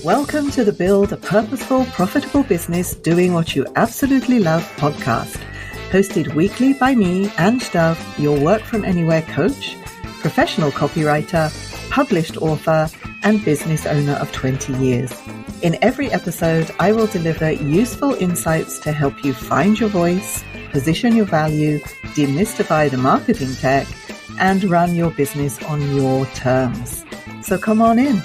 Welcome to the Build a Purposeful, Profitable Business Doing What You Absolutely Love podcast, hosted weekly by me, Ange, your work from anywhere coach, professional copywriter, published author, and business owner of 20 years. In every episode, I will deliver useful insights to help you find your voice, position your value, demystify the marketing tech, and run your business on your terms. So come on in.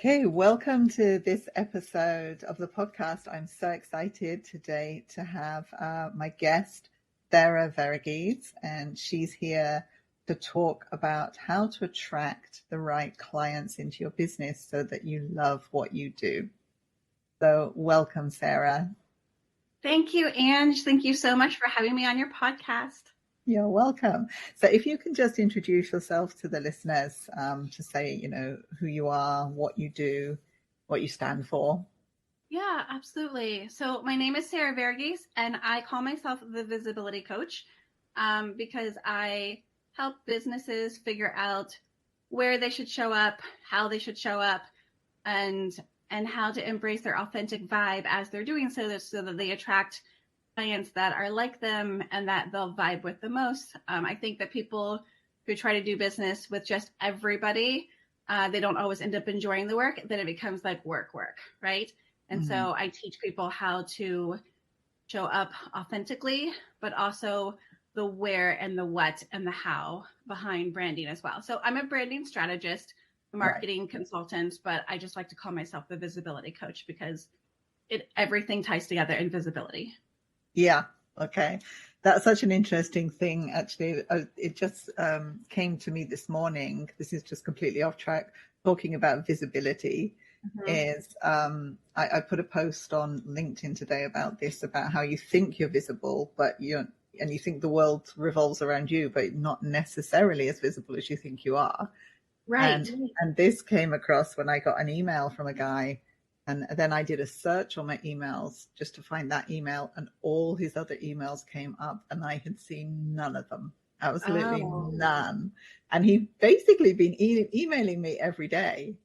Okay, welcome to this episode of the podcast. I'm so excited today to have my guest, Sarah Varughese, and she's here to talk about how to attract the right clients into your business so that you love what you do. So welcome, Sarah. Thank you, Ange. Thank you so much for having me on your podcast. You're welcome. So if you can just introduce yourself to the listeners, to say, who you are, what you do, what you stand for. Yeah, absolutely. So my name is Sarah Varughese, and I call myself the visibility coach because I help businesses figure out where they should show up, how they should show up, and how to embrace their authentic vibe as they're doing so that they attract clients that are like them and that they'll vibe with the most. I think that people who try to do business with just everybody, they don't always end up enjoying the work. Then it becomes like work, right? And so I teach people how to show up authentically, but also the where and the what and the how behind branding as well. So I'm a branding strategist, a marketing consultant, but I just like to call myself the visibility coach because everything ties together in visibility. Yeah. Okay. That's such an interesting thing, actually. It just came to me this morning. This is just completely off track. Talking about visibility is I put a post on LinkedIn today about this, about how you think you're visible, but you think the world revolves around you, but not necessarily as visible as you think you are. Right. And this came across when I got an email from a guy. And then I did a search on my emails just to find that email, and all his other emails came up, and I had seen none of them. Absolutely none. And he'd basically been emailing me every day,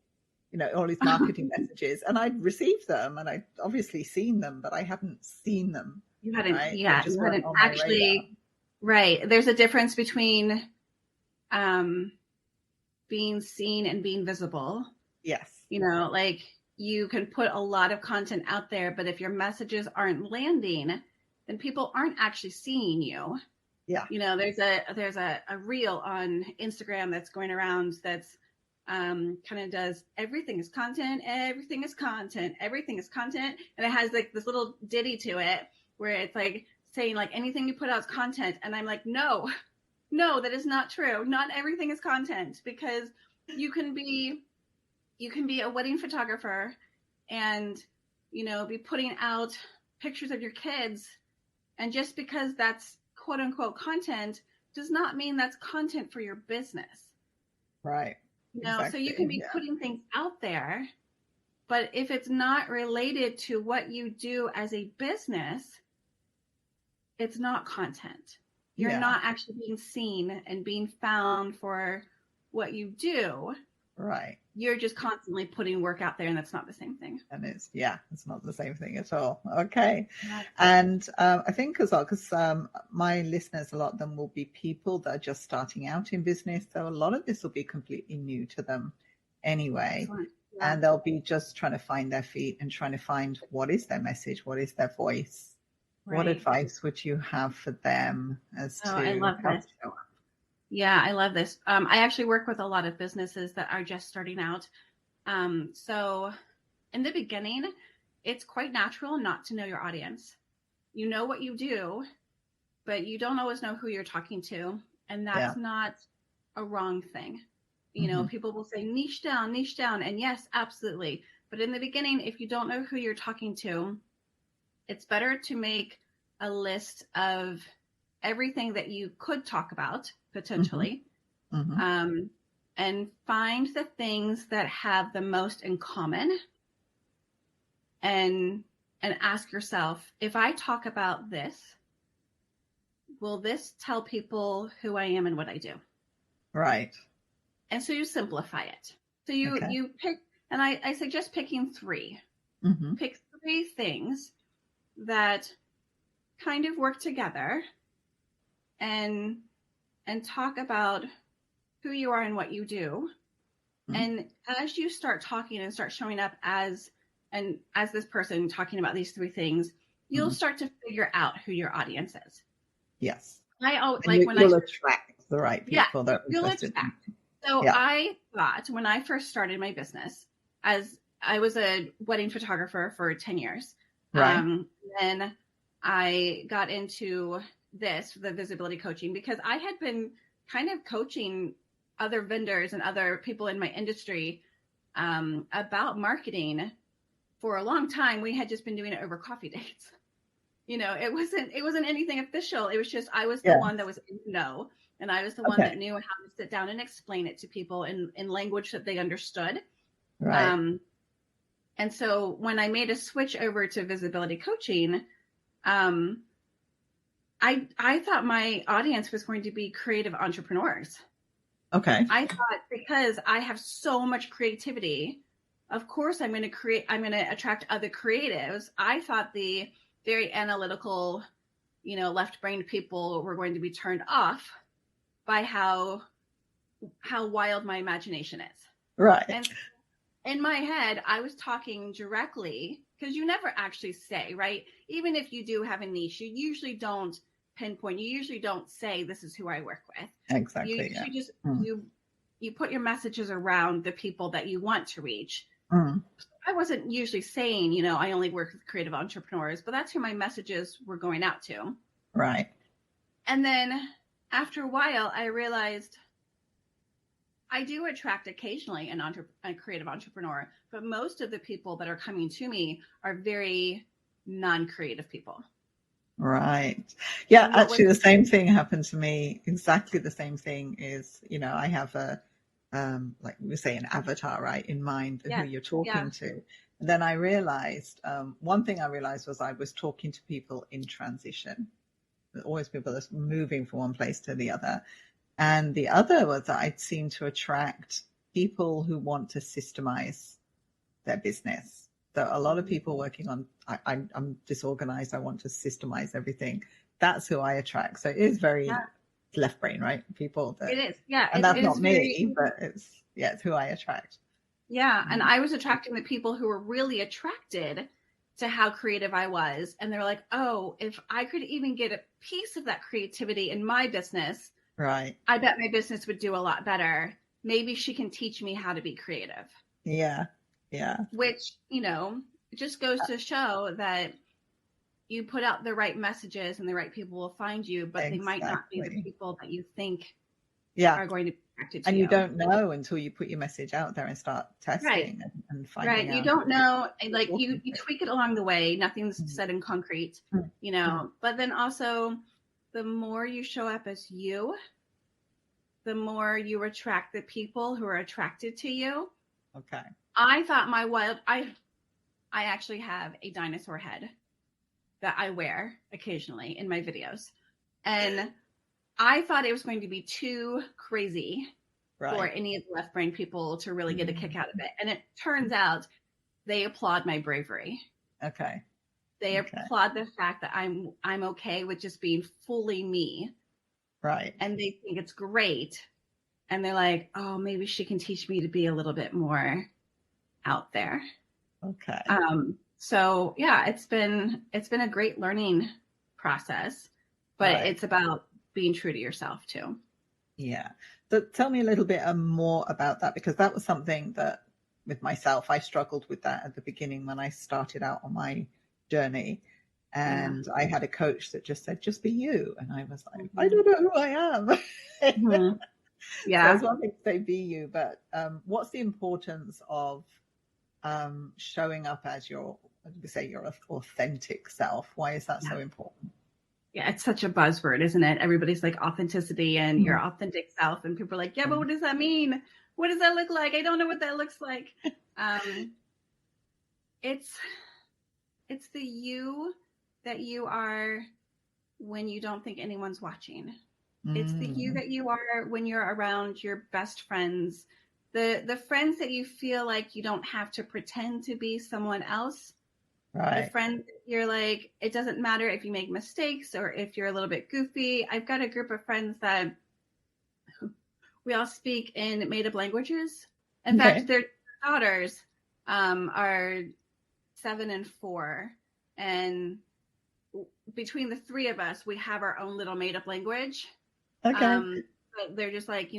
all his marketing messages, and I'd received them and I'd obviously seen them, but I hadn't seen them. You hadn't, right? you hadn't actually, right. There's a difference between being seen and being visible. Yes. Like, you can put a lot of content out there, but if your messages aren't landing, then people aren't actually seeing you. Yeah. There's a reel on Instagram that's going around that's kind of does everything is content, everything is content, everything is content. And it has like this little ditty to it where it's like saying like anything you put out is content. And I'm like, no, that is not true. Not everything is content, because you can be a wedding photographer and, be putting out pictures of your kids. And just because that's quote unquote content does not mean that's content for your business. Right. Exactly. So you can be putting things out there, but if it's not related to what you do as a business, it's not content. You're not actually being seen and being found for what you do. Right. You're just constantly putting work out there, and that's not the same thing. And it's not the same thing at all. Okay. And I think as well, because my listeners, a lot of them will be people that are just starting out in business. So a lot of this will be completely new to them anyway. Yeah. And they'll be just trying to find their feet and trying to find what is their message, what is their voice. Right. What advice would you have for them as to I love how this. to show up? Yeah, I love this. I actually work with a lot of businesses that are just starting out. So in the beginning, it's quite natural not to know your audience. You know what you do, but you don't always know who you're talking to. And that's not a wrong thing. People will say niche down. And yes, absolutely. But in the beginning, if you don't know who you're talking to, it's better to make a list of everything that you could talk about potentially, and find the things that have the most in common, and ask yourself, if I talk about this, will this tell people who I am and what I do? Right. And so you simplify it. So you pick, and I suggest picking 3. Pick 3 things that kind of work together, and talk about who you are and what you do. And as you start talking and start showing up as this person talking about these 3 things, you'll start to figure out who your audience is. Yes. I always you'll attract the right people that are interested. So I thought, when I first started my business, as I was a wedding photographer for 10 years. Right. Then I got into the visibility coaching, because I had been kind of coaching other vendors and other people in my industry about marketing for a long time. We had just been doing it over coffee dates. It wasn't anything official. It was just, I was the one that was in the know, and I was the one that knew how to sit down and explain it to people in language that they understood. Right. And so when I made a switch over to visibility coaching, I thought my audience was going to be creative entrepreneurs. Okay. I thought, because I have so much creativity, of course I'm going to attract other creatives. I thought the very analytical, left-brained people were going to be turned off by how wild my imagination is. Right. And in my head, I was talking directly, because you never actually say, right? Even if you do have a niche, you usually don't pinpoint. You usually don't say, this is who I work with. Exactly. You just you put your messages around the people that you want to reach. I wasn't usually saying, I only work with creative entrepreneurs, but that's who my messages were going out to. Right. And then after a while, I realized I do attract occasionally a creative entrepreneur, but most of the people that are coming to me are very non-creative people. Right. Yeah, actually the same thing happened to me. Exactly the same thing is, I have a, like we say, an avatar, right, in mind who you're talking to. And then I realized, one thing I realized was I was talking to people in transition. There's always people that's moving from one place to the other. And the other was that I'd seem to attract people who want to systemize their business. So a lot of people working on, I'm disorganized, I want to systemize everything. That's who I attract. So it is very left brain, right? People that, it is, yeah. And that's not me, but it's who I attract. Yeah. And I was attracting the people who were really attracted to how creative I was. And they're like, oh, if I could even get a piece of that creativity in my business, right, I bet my business would do a lot better. Maybe she can teach me how to be creative. Yeah. Yeah. Which, it just goes to show that you put out the right messages and the right people will find you, but they might not be the people that you think are going to be attracted to you. And you don't know until you put your message out there and start testing and finding out. You don't know, like you tweak it along the way. Nothing's set in concrete, but then also the more you show up as you, the more you attract the people who are attracted to you. Okay. I thought I actually have a dinosaur head that I wear occasionally in my videos. And I thought it was going to be too crazy for any of the left brain people to really get a kick out of it. And it turns out they applaud my bravery. Okay. They applaud the fact that I'm okay with just being fully me. Right. And they think it's great. And they're like, oh, maybe she can teach me to be a little bit more out there. Okay. So yeah, it's been a great learning process, but it's about being true to yourself too. Yeah. So tell me a little bit more about that, because that was something that with myself, I struggled with that at the beginning when I started out on my journey. And I had a coach that just said, just be you. And I was like, I don't know who I am. Yeah. So it's one thing to say be you, but what's the importance of showing up as your authentic self? Why is that so important? Yeah, it's such a buzzword, isn't it? Everybody's like authenticity and your authentic self, and people are like, yeah, but what does that mean? What does that look like? I don't know what that looks like. It's the you that you are when you don't think anyone's watching. It's the you that you are when you're around your best friends, the friends that you feel like you don't have to pretend to be someone else. Right. The friends you're like, it doesn't matter if you make mistakes or if you're a little bit goofy. I've got a group of friends that we all speak in made up languages. In fact, their daughters are 7 and 4, and between the three of us, we have our own little made up language. But they're just like,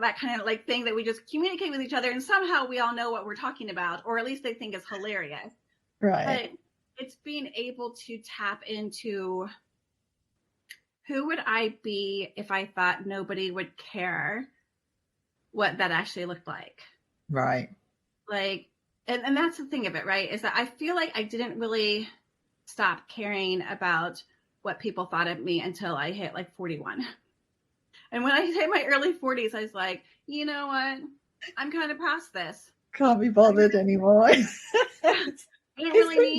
that kind of like thing that we just communicate with each other, and somehow we all know what we're talking about, or at least they think is hilarious. Right. But it's being able to tap into who would I be if I thought nobody would care what that actually looked like. Right. Like, and that's the thing of it, right? Is that I feel like I didn't really stop caring about what people thought of me until I hit like 41. And when I hit my early 40s, I was like, you know what? I'm kind of past this. Can't be bothered anymore. It's too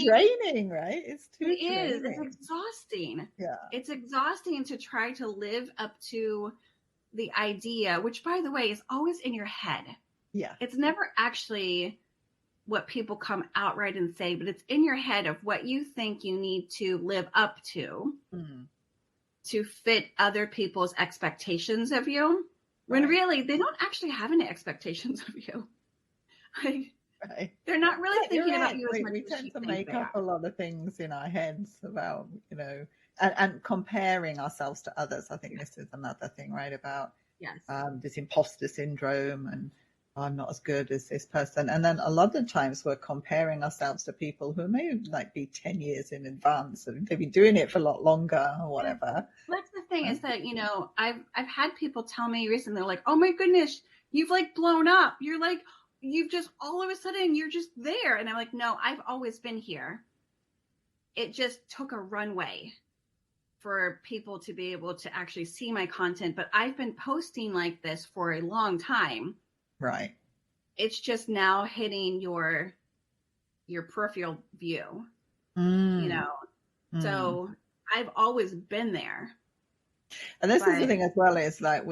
draining, right? It's too draining. It is. It's exhausting. Yeah. It's exhausting to try to live up to the idea, which, by the way, is always in your head. Yeah. It's never actually what people come outright and say, but it's in your head of what you think you need to live up to to fit other people's expectations of you, when really they don't actually have any expectations of you. Like, they're not really thinking about you as much. We tend to make up a lot of things in our heads about, and comparing ourselves to others. I think this is another thing, right? About this imposter syndrome and I'm not as good as this person. And then a lot of times we're comparing ourselves to people who may like be 10 years in advance and they've been doing it for a lot longer or whatever. That's the thing is that, I've had people tell me recently, they're like, oh my goodness, you've like blown up. You're like, you've just all of a sudden you're just there. And I'm like, no, I've always been here. It just took a runway for people to be able to actually see my content. But I've been posting like this for a long time. Right. It's just now hitting your peripheral view, So I've always been there. And this is the thing as well, is like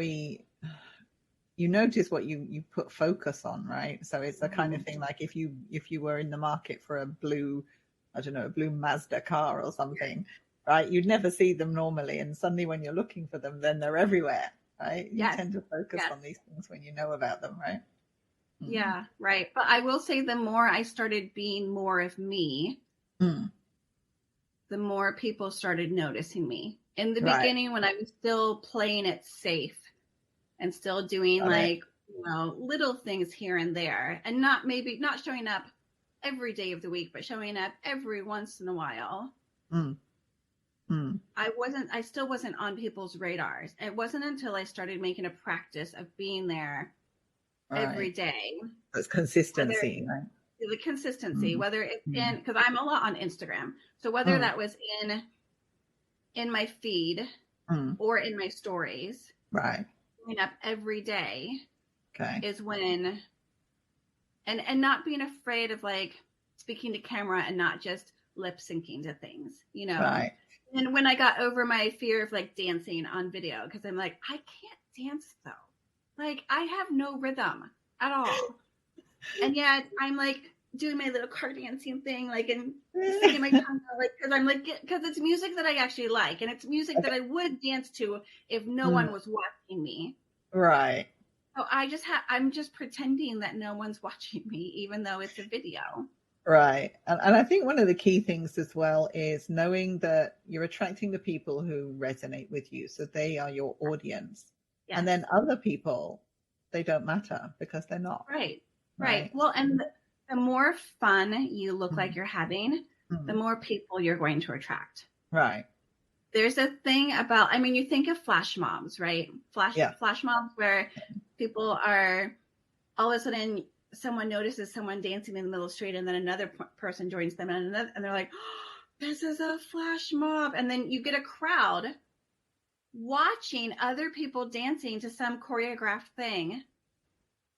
you notice what you put focus on, right? So it's the kind of thing like if you were in the market for a blue Mazda car or something, right? You'd never see them normally. And suddenly when you're looking for them, then they're everywhere. Right? You tend to focus on these things when you know about them, right? Yeah, right. But I will say the more I started being more of me, the more people started noticing me. In the beginning, when I was still playing it safe and still doing little things here and there, and not showing up every day of the week, but showing up every once in a while. I still wasn't on people's radars. It wasn't until I started making a practice of being there every day. That's consistency, right? The consistency, whether it's in, because I'm a lot on Instagram. So whether that was in my feed or in my stories, right, showing up every day is when, and not being afraid of like speaking to camera and not just lip syncing to things, Right. And when I got over my fear of like dancing on video, because I'm like, I can't dance though. Like I have no rhythm at all. And yet I'm like doing my little car dancing thing, like, and sticking my tongue out, like, because it's music that I actually like. And it's music that I would dance to if no one was watching me. Right. So I'm just pretending that no one's watching me, even though it's a video. Right. And I think one of the key things as well is knowing that you're attracting the people who resonate with you. So they are your audience. Yes. And then other people, they don't matter because they're not. Right. Well, and the more fun you look like you're having, the more people you're going to attract. Right. There's a thing about, you think of flash mobs, right? Flash mobs where people are all of a sudden someone notices someone dancing in the middle of the street and then another person joins them and they're like, oh, this is a flash mob. And then you get a crowd watching other people dancing to some choreographed thing,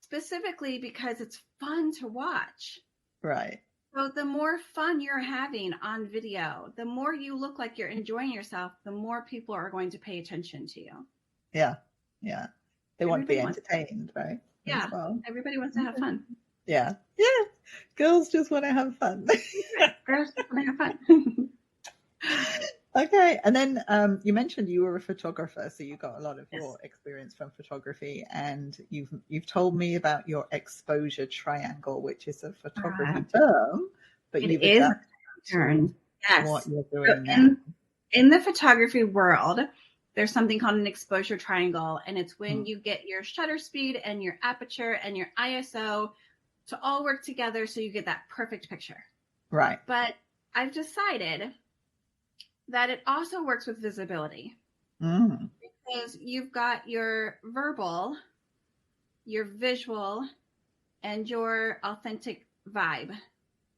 specifically because it's fun to watch. Right. So the more fun you're having on video, the more you look like you're enjoying yourself, the more people are going to pay attention to you. Yeah. Yeah. They want to be entertained, right? Yeah. Well. Everybody wants to have fun. Yeah. Yeah. Girls just want to have fun. Girls just want to have fun. Okay. And then you mentioned you were a photographer, so you got a lot of your experience from photography, and you've told me about your exposure triangle, which is a photography term, but you've adapted to what you're doing now. In the photography world, there's something called an exposure triangle, and it's when you get your shutter speed and your aperture and your ISO to all work together so you get that perfect picture. Right. But I've decided that it also works with visibility. Because you've got your verbal, your visual, and your authentic vibe.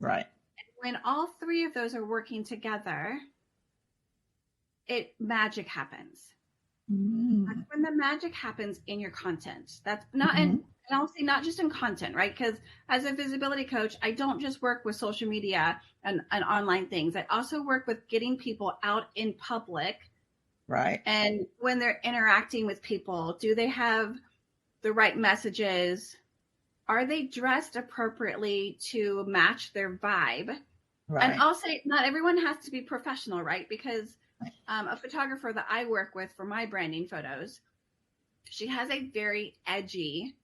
Right. And when all three of those are working together, magic happens. That's when the magic happens in your content. That's not, and I'll say not just in content, right? Because as a visibility coach, I don't just work with social media and online things. I also work with getting people out in public. Right. And when they're interacting with people, do they have the right messages? Are they dressed appropriately to match their vibe? Right. And I'll say not everyone has to be professional, right? Because a photographer that I work with for my branding photos, she has a very edgy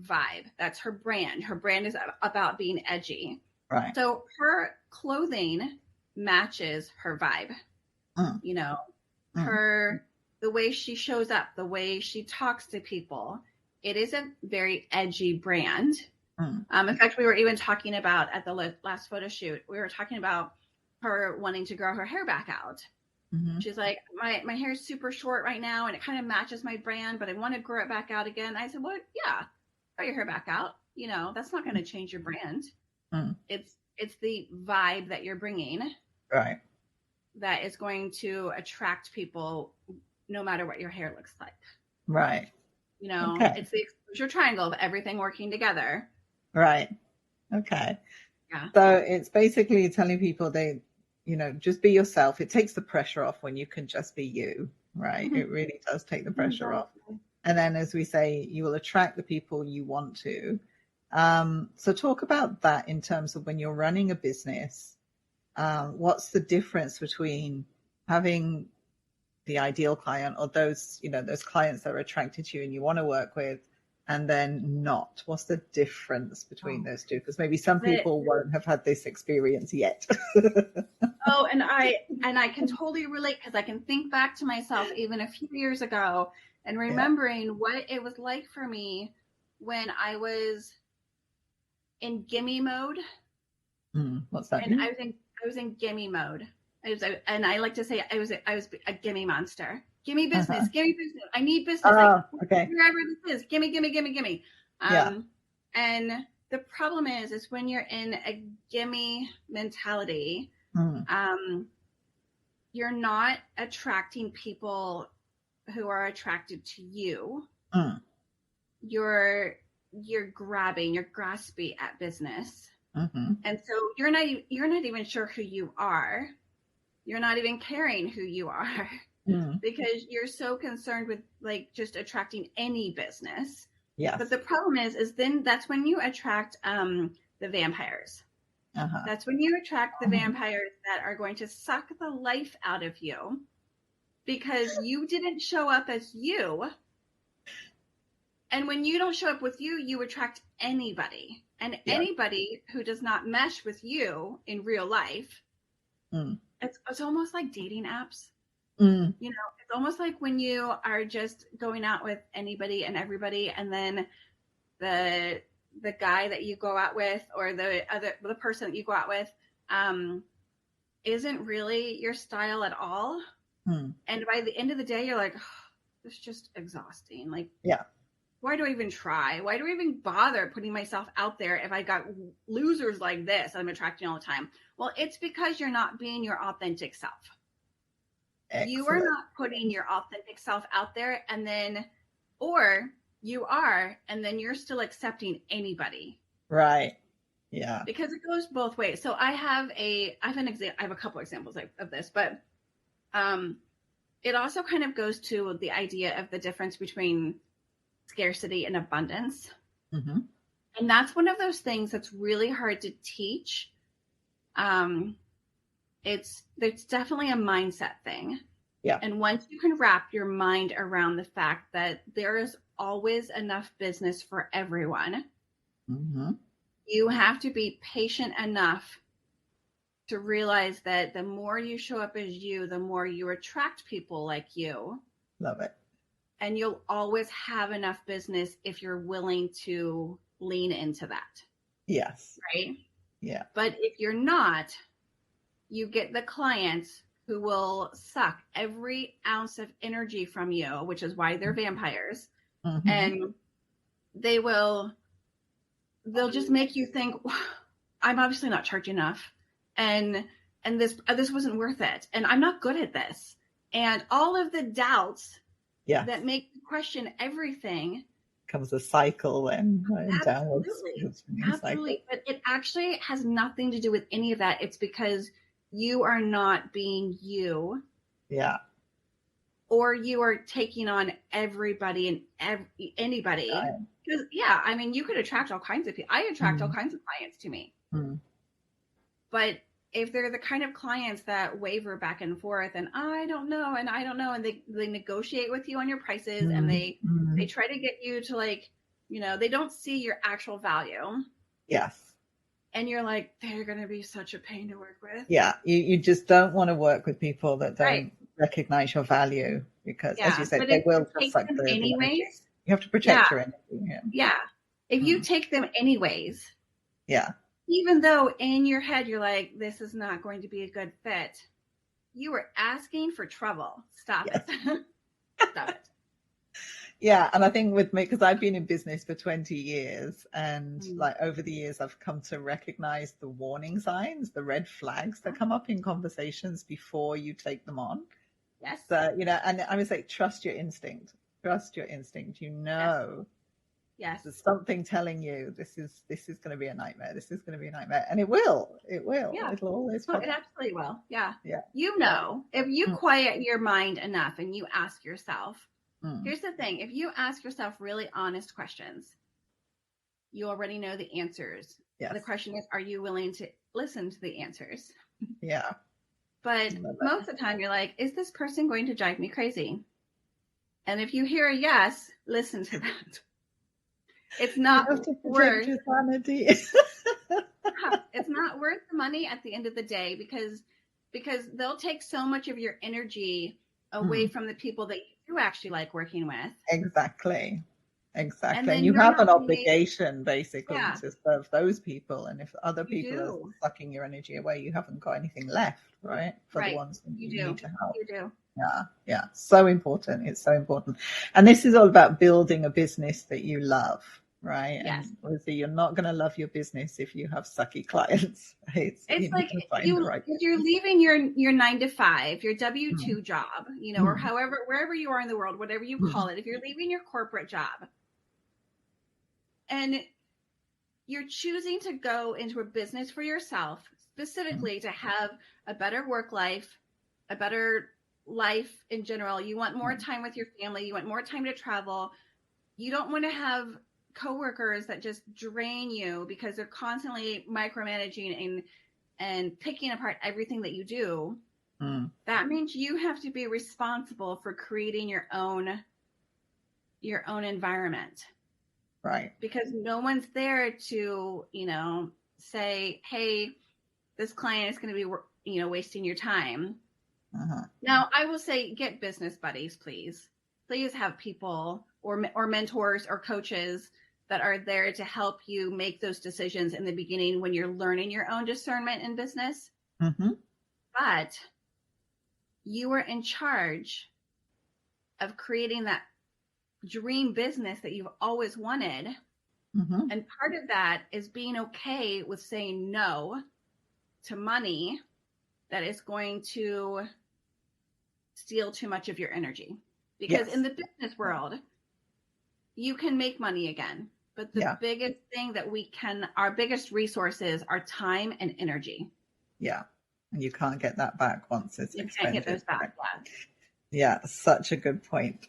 vibe. That's her brand. Her brand is about being edgy. Right. So her clothing matches her vibe. You know, the way she shows up, the way she talks to people. It is a very edgy brand. In fact, we were even talking about at the last photo shoot, we were talking about her wanting to grow her hair back out. She's like, my hair is super short right now and it kind of matches my brand, but I want to grow it back out again. I said, well, yeah, grow your hair back out. You know, that's not going to change your brand. It's the vibe that you're bringing. Right. That is going to attract people no matter what your hair looks like. Right. You know, It's the exposure triangle of everything working together. Right. Okay. Yeah. So it's basically telling people just be yourself. It takes the pressure off when you can just be you, right? It really does take the pressure off. And then, as we say, you will attract the people you want to. So talk about that in terms of when you're running a business. What's the difference between having the ideal client or those clients that are attracted to you and you want to work with, and then not? What's the difference between those two? Because maybe some people won't have had this experience yet. And I can totally relate, because I can think back to myself even a few years ago and remembering what it was like for me when I was in gimme mode. What's that? And I was in gimme mode. And I like to say I was a gimme monster. Gimme business, gimme business. I need business. Okay. Wherever this is, gimme. And the problem is when you're in a gimme mentality, you're not attracting people who are attracted to you. You're grasping at business. And so you're not even sure who you are. You're not even caring who you are because you're so concerned with like just attracting any business. Yes. But the problem is then that's when you attract the vampires. That's when you attract the vampires that are going to suck the life out of you because you didn't show up as you. And when you don't show up with you, you attract anybody. And anybody who does not mesh with you in real life, it's almost like dating apps. You know, it's almost like when you are just going out with anybody and everybody, and then the guy that you go out with or the person that you go out with isn't really your style at all. And by the end of the day, you're like, oh, this is just exhausting. Like, why do I even try? Why do I even bother putting myself out there if I got losers like this I'm attracting all the time? Well, it's because you're not being your authentic self. Excellent. You are not putting your authentic self out there, and then, or you are, and then you're still accepting anybody. Right. Yeah. Because it goes both ways. So I have a couple examples of this, but it also kind of goes to the idea of the difference between scarcity and abundance. Mm-hmm. And that's one of those things that's really hard to teach. It's definitely a mindset thing. Yeah. And once you can wrap your mind around the fact that there is always enough business for everyone, mm-hmm. you have to be patient enough to realize that the more you show up as you, the more you attract people like you. Love it. And you'll always have enough business if you're willing to lean into that. Yes. Right? Yeah. But if you're not, you get the clients who will suck every ounce of energy from you, which is why they're vampires. Mm-hmm. And they'll just make you think, I'm obviously not charging enough. And this wasn't worth it. And I'm not good at this. And all of the doubts that make you question everything. Comes a cycle then, right? Downwards. Absolutely. But it actually has nothing to do with any of that. It's because you are not being you. Yeah. Or you are taking on everybody and anybody. Because, I mean, you could attract all kinds of people. I attract all kinds of clients to me. But if they're the kind of clients that waver back and forth and I don't know, and they negotiate with you on your prices and they try to get you to they don't see your actual value. Yes. And you're like, they're going to be such a pain to work with. Yeah. You just don't want to work with people that don't recognize your value because, as you said, they will just suck the energy. You have to protect your energy. Yeah. If you take them anyways. Yeah. Even though in your head you're like, this is not going to be a good fit, you were asking for trouble. Stop it. Stop it. Yeah. And I think with me, because I've been in business for 20 years and over the years, I've come to recognize the warning signs, the red flags that come up in conversations before you take them on. Yes. So, and I would say, trust your instinct. Trust your instinct. Yes. There's something telling you this is going to be a nightmare. This is going to be a nightmare. And it will. Yeah. It'll always it absolutely will. Yeah. Yeah. If you quiet your mind enough and you ask yourself, here's the thing. If you ask yourself really honest questions, you already know the answers. Yes. The question is, are you willing to listen to the answers? Yeah. But most of the time you're like, is this person going to drive me crazy? And if you hear a yes, listen to that. It's not worth your sanity. It's not worth the money at the end of the day because they'll take so much of your energy away from the people that you do actually like working with. Exactly. And you have an obligation basically to serve those people. And if other people are sucking your energy away, you haven't got anything left, right? For the ones that you need to help. You do. Yeah. So important. It's so important. And this is all about building a business that you love, right? Yes. And obviously you're not going to love your business if you have sucky clients. It's like if you're leaving your 9 to 5, your W-2 job, or wherever you are in the world, whatever you call it, if you're leaving your corporate job and you're choosing to go into a business for yourself, specifically to have a better work life, a better life in general. You want more time with your family. You want more time to travel. You don't want to have coworkers that just drain you because they're constantly micromanaging and picking apart everything that you do. That means you have to be responsible for creating your own environment. Right. Because no one's there to, say, hey, this client is going to be, wasting your time. Now, I will say, get business buddies, please. Please have people or mentors or coaches that are there to help you make those decisions in the beginning when you're learning your own discernment in business. But you are in charge of creating dream business that you've always wanted. Mm-hmm. And part of that is being okay with saying no to money that is going to steal too much of your energy. Because Yes. in the business world, you can make money again. But the biggest thing that our biggest resources are time and energy. Yeah. And you can't get that back once it's expended. You can't get those back. Yeah, such a good point.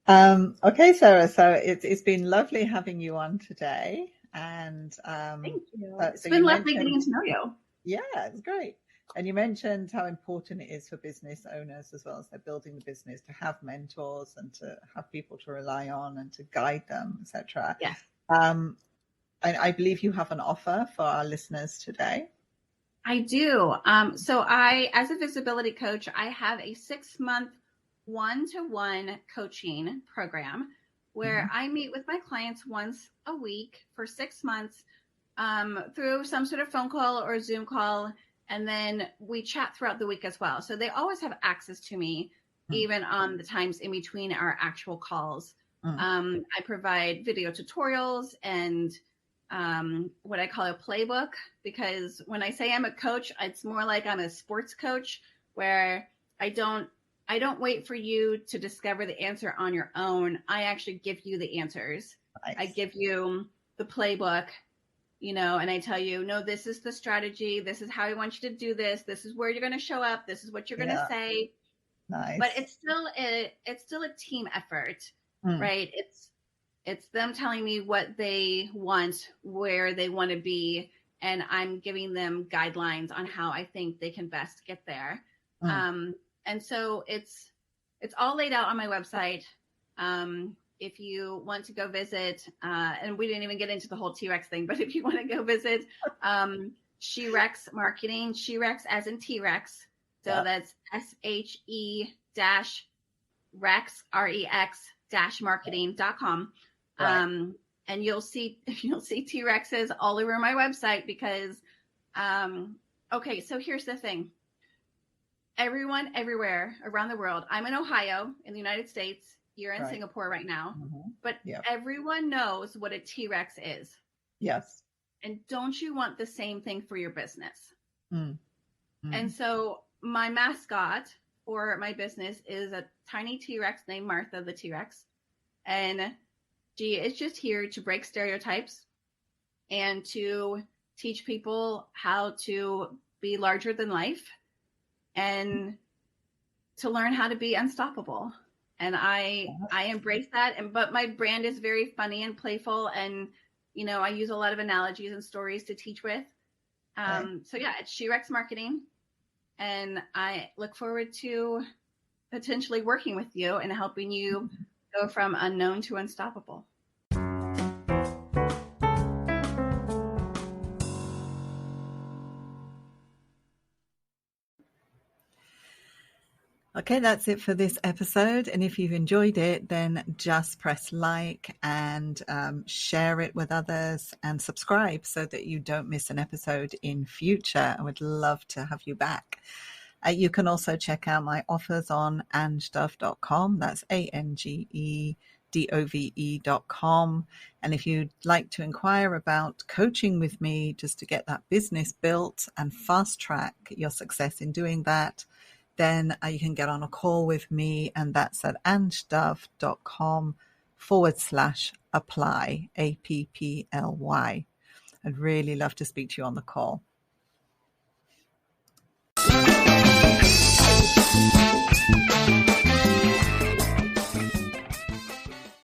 Okay, Sarah, so it's been lovely having you on today. And thank you. It's so been lovely getting to know you. Yeah, it's great. And you mentioned how important it is for business owners, as well as they're building the business, to have mentors and to have people to rely on and to guide them, etc. Yes. I believe you have an offer for our listeners today. I do. So as a visibility coach, I have a 6-month one-to-one coaching program where I meet with my clients once a week for 6 months through some sort of phone call or Zoom call. And then we chat throughout the week as well. So they always have access to me, even on the times in between our actual calls. I provide video tutorials and what I call a playbook, because when I say I'm a coach, it's more like I'm a sports coach, where I don't wait for you to discover the answer on your own. I actually give you the answers. Nice. I give you the playbook, and I tell you, no, this is the strategy. This is how I want you to do this. This is where you're going to show up. This is what you're going to say. Nice. But it's still a team effort, right? It's them telling me what they want, where they want to be, and I'm giving them guidelines on how I think they can best get there. And so it's all laid out on my website. If you want to go visit, and we didn't even get into the whole T-Rex thing, but if you want to go visit She-Rex Marketing, She-Rex as in T-Rex. So that's SHE-Rex, REX-marketing.com. Right. And you'll see T-Rexes all over my website because, okay, so here's the thing. Everyone, everywhere around the world, I'm in Ohio in the United States. You're in Singapore right now, but everyone knows what a T-Rex is. Yes. And don't you want the same thing for your business? And so my mascot for my business is a tiny T-Rex named Martha the T-Rex. And she is just here to break stereotypes and to teach people how to be larger than life and to learn how to be unstoppable. And I embrace that. But my brand is very funny and playful. And, I use a lot of analogies and stories to teach with. So yeah, it's She-Rex Marketing. And I look forward to potentially working with you and helping you go from unknown to unstoppable. Okay, that's it for this episode. And if you've enjoyed it, then just press like and share it with others and subscribe so that you don't miss an episode in future. I would love to have you back. You can also check out my offers on angedove.com. That's ANGEDOVE.com. And if you'd like to inquire about coaching with me just to get that business built and fast track your success in doing that, then you can get on a call with me, and that's at angedove.com/apply, APPLY. I'd really love to speak to you on the call.